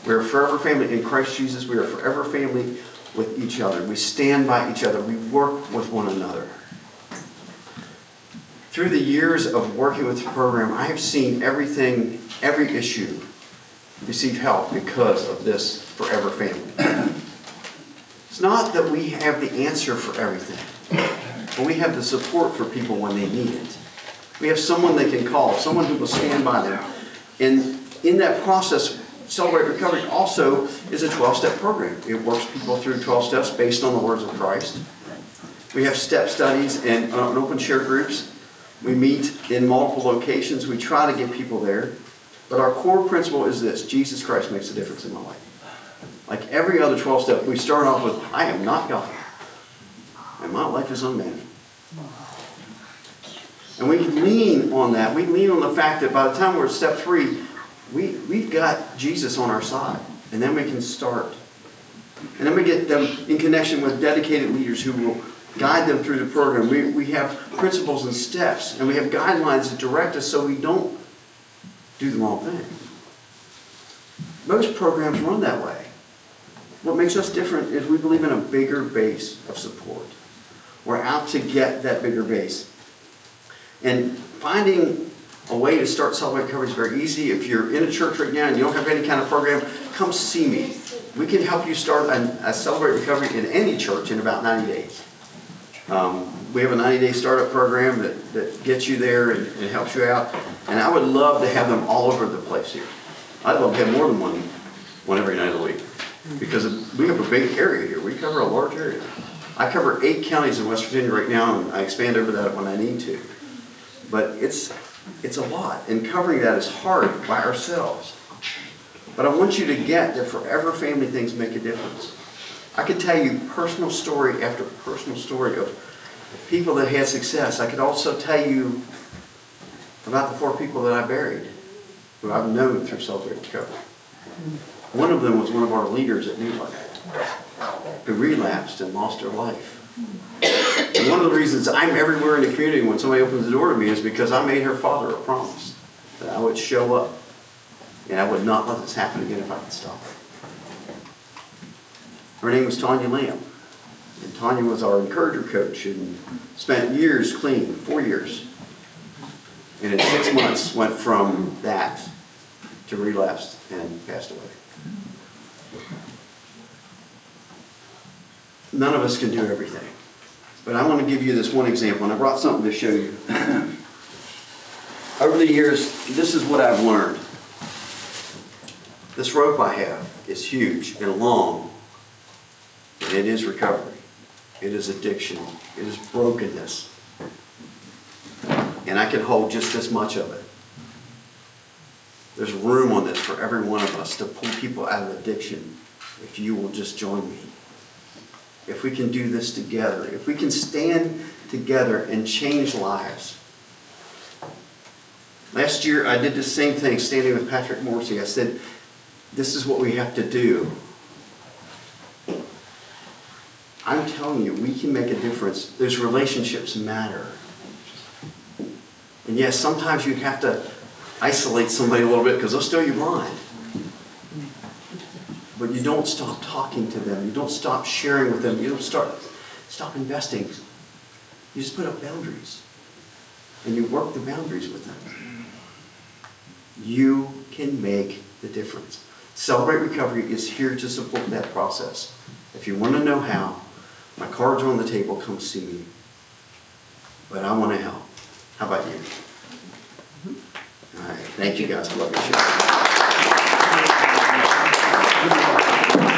We are a forever family in Christ Jesus. We are a forever family with each other. We stand by each other. We work with one another. Through the years of working with the program, I have seen every issue receive help because of this forever family. It's not that we have the answer for everything, but we have the support for people when they need it. We have someone they can call, someone who will stand by them. And in that process, Celebrate Recovery also is a 12-step program. It works people through 12 steps based on the words of Christ. We have step studies and open share groups. We meet in multiple locations. We try to get people there. But our core principle is this: Jesus Christ makes a difference in my life. Like every other 12 step, we start off with, I am not God. And my life is unmanageable. And we lean on that. We lean on the fact that by the time we're at step 3, we've got Jesus on our side. And then we can start. And then we get them in connection with dedicated leaders who will guide them through the program. We have principles and steps, and we have guidelines that direct us so we don't do the wrong thing. Most programs run that way. What makes us different is we believe in a bigger base of support. We're out to get that bigger base. And finding a way to start Celebrate Recovery is very easy. If you're in a church right now and you don't have any kind of program, come see me. We can help you start a Celebrate Recovery in any church in about 90 days. We have a 90-day startup program that gets you there and helps you out. And I would love to have them all over the place here. I'd love to have more than one every night of the week. Because we have a big area here. We cover a large area. I cover 8 counties in West Virginia right now, and I expand over that when I need to. But it's a lot, and covering that is hard by ourselves. But I want you to get that forever family things make a difference. I could tell you personal story after personal story of people that had success. I could also tell you about the 4 people that I buried, who I've known through Celebrate Recovery. One of them was one of our leaders at New Life, who relapsed and lost her life. And one of the reasons I'm everywhere in the community when somebody opens the door to me is because I made her father a promise that I would show up and I would not let this happen again if I could stop it. Her name was Tanya Lamb. And Tanya was our encourager coach and spent years clean, 4 years. And in 6 months went from that to relapsed and passed away. None of us can do everything. But I want to give you this one example, and I brought something to show you. Over the years, this is what I've learned. This rope I have is huge and long, and it is recovery. It is addiction. It is brokenness. And I can hold just this much of it. There's room on this for every one of us to pull people out of addiction if you will just join me. If we can do this together, if we can stand together and change lives. Last year, I did the same thing standing with Patrick Morrissey. I said, this is what we have to do. I'm telling you, we can make a difference. Those relationships matter. And yes, sometimes you have to isolate somebody a little bit because they'll steal your mind. But you don't stop talking to them. You don't stop sharing with them. You don't stop investing. You just put up boundaries. And you work the boundaries with them. You can make the difference. Celebrate Recovery is here to support that process. If you want to know how, my cards are on the table. Come see me. But I want to help. How about you? All right. Thank you guys. Love you.